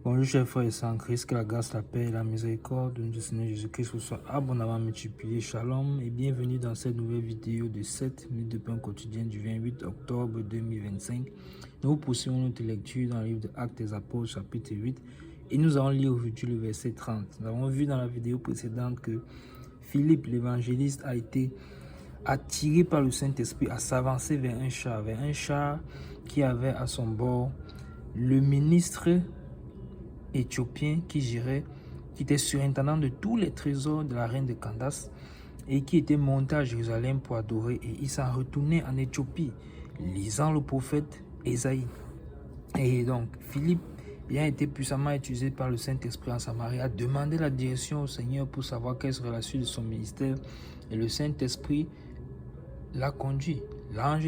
Bonjour chers frères et sœurs en Christ, que la grâce, la paix et la miséricorde de notre Seigneur Jésus-Christ vous soit abondamment multipliée. Shalom et bienvenue dans cette nouvelle vidéo de 7 minutes de pain quotidien du 28 octobre 2025. Nous poursuivons notre lecture dans le livre de Actes des Apôtres chapitre 8 et nous allons lire aujourd'hui le verset 30. Nous avons vu dans la vidéo précédente que Philippe l'évangéliste a été attiré par le Saint-Esprit à s'avancer vers un char qui avait à son bord le ministre éthiopien qui était surintendant de tous les trésors de la reine de Candace et qui était monté à Jérusalem pour adorer, et il s'en retournait en Éthiopie lisant le prophète Ésaïe. Et donc Philippe, ayant été puissamment utilisé par le Saint-Esprit en Samarie, a demandé la direction au Seigneur pour savoir quelle serait la suite de son ministère, et le Saint-Esprit l'a conduit. L'ange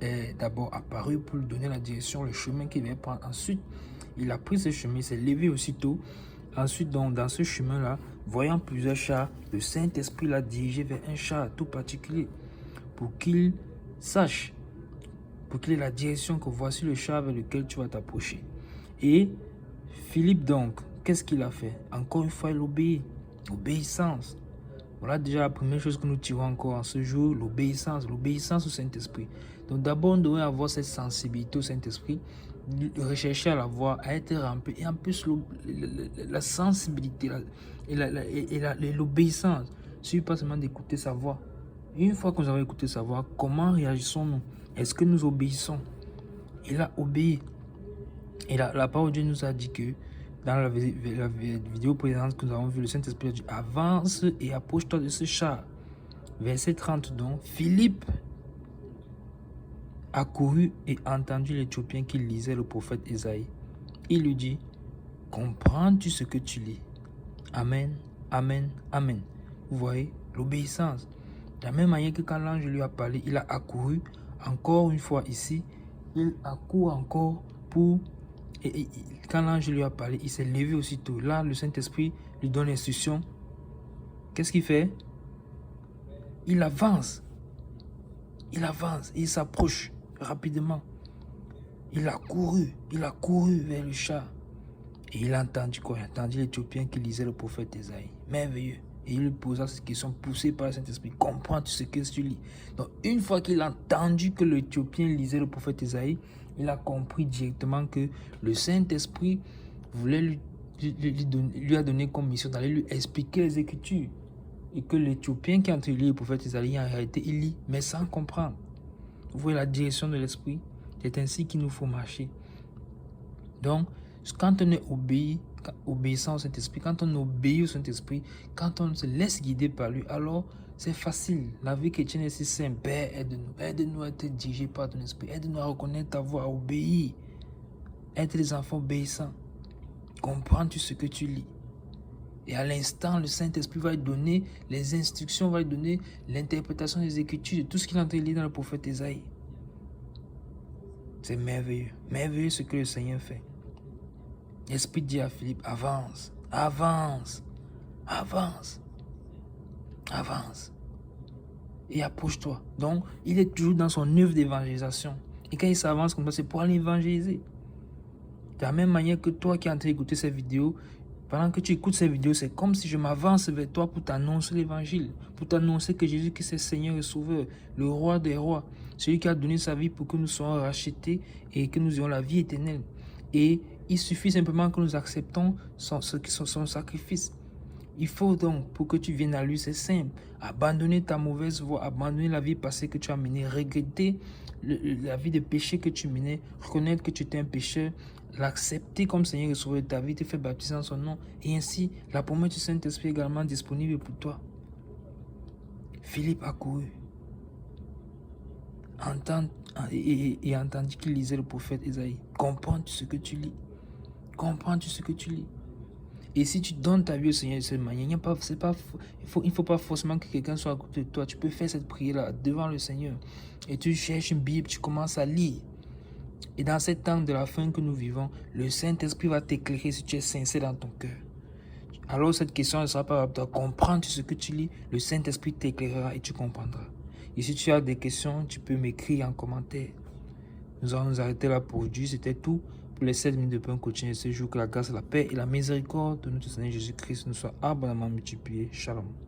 est d'abord apparu pour lui donner la direction, le chemin qu'il va prendre. Ensuite, il a pris ce chemin, il s'est levé aussitôt. Ensuite, donc, dans ce chemin-là, voyant plusieurs chars, le Saint-Esprit l'a dirigé vers un char tout particulier pour qu'il sache, pour qu'il ait la direction que voici le char vers lequel tu vas t'approcher. Et Philippe, donc, qu'est-ce qu'il a fait? Encore une fois, il obéit. Obéissance. Voilà déjà la première chose que nous tirons encore en ce jour, l'obéissance au Saint-Esprit. Donc d'abord, on devrait avoir cette sensibilité au Saint-Esprit, rechercher à l'avoir, à être rempli. Et en plus, la sensibilité et l'obéissance, il ne suffit pas seulement d'écouter sa voix. Et une fois que nous avons écouté sa voix, comment réagissons-nous? Est-ce que nous obéissons? Il a obéi. Et la parole de Dieu nous a dit que dans la vidéo précédente que nous avons vu, le Saint-Esprit a dit « Avance et approche-toi de ce char ». Verset 30 donc, Philippe a couru et entendu l'Éthiopien qui lisait le prophète Ésaïe. Il lui dit « Comprends-tu ce que tu lis ?» Amen, amen, amen. Vous voyez, l'obéissance. De la même manière que quand l'ange lui a parlé, il a accouru encore une fois ici. Il accourt encore pour... Et quand l'ange lui a parlé, il s'est levé aussitôt. Là, le Saint-Esprit lui donne l'instruction. Qu'est-ce qu'il fait? Il avance. Il s'approche rapidement. Il a couru vers le char. Et il a entendu quoi? Il a entendu l'Éthiopien qui lisait le prophète Ésaïe. Merveilleux. Et il lui posa cette question poussée par le Saint-Esprit. Comprends-tu ce que tu lis? Donc, une fois qu'il a entendu que l'Éthiopien lisait le prophète Ésaïe, il a compris directement que le Saint-Esprit voulait lui a donné comme mission d'aller lui expliquer les Écritures. Et que l'Éthiopien qui est en train de lire le prophète Ésaïe, en réalité, il lit, mais sans comprendre. Vous voyez la direction de l'Esprit? C'est ainsi qu'il nous faut marcher. Donc, quand on est obéissant au Saint-Esprit, quand on obéit au Saint-Esprit, quand on se laisse guider par lui, alors c'est facile. La vie chrétienne est si simple. Père, aide-nous à être dirigés par ton esprit. Aide-nous à reconnaître ta voix, à obéir. Être des enfants obéissants. Comprends-tu ce que tu lis? Et à l'instant, le Saint-Esprit va lui donner les instructions, va lui donner l'interprétation des Écritures, de tout ce qu'il est en train de lire dans le prophète Ésaïe. C'est merveilleux. Merveilleux ce que le Seigneur fait. L'Esprit dit à Philippe, avance, avance, avance, avance. Et approche-toi. Donc, il est toujours dans son œuvre d'évangélisation. Et quand il s'avance comme ça, c'est pour aller évangéliser. De la même manière que toi qui es en train d'écouter cette vidéo, pendant que tu écoutes cette vidéo, c'est comme si je m'avance vers toi pour t'annoncer l'évangile, pour t'annoncer que Jésus-Christ est Seigneur et Sauveur, le roi des rois, celui qui a donné sa vie pour que nous soyons rachetés et que nous ayons la vie éternelle. Et il suffit simplement que nous acceptons son sacrifice. Il faut donc, pour que tu viennes à lui, c'est simple, abandonner ta mauvaise voie, abandonner la vie passée que tu as menée, regretter la vie de péché que tu menais, reconnaître que tu étais un pécheur, l'accepter comme Seigneur et Sauveur de ta vie, te faire baptiser en son nom, et ainsi la promesse du Saint-Esprit est également disponible pour toi. Philippe a couru et entendit qu'il lisait le prophète Ésaïe. Comprends-tu ce que tu lis? Comprends-tu ce que tu lis? Et si tu donnes ta vie au Seigneur de cette manière, il ne faut pas forcément que quelqu'un soit à côté de toi. Tu peux faire cette prière-là devant le Seigneur. Et tu cherches une Bible, tu commences à lire. Et dans cet temps de la fin que nous vivons, le Saint-Esprit va t'éclairer si tu es sincère dans ton cœur. Alors cette question ne sera pas à toi. Comprends-tu ce que tu lis? Le Saint-Esprit t'éclairera et tu comprendras. Et si tu as des questions, tu peux m'écrire en commentaire. Nous allons nous arrêter là pour aujourd'hui. C'était tout pour les 7 minutes de pain coaching de ce jour. Que la grâce, la paix et la miséricorde de notre Seigneur Jésus-Christ nous soient abondamment multipliées. Shalom.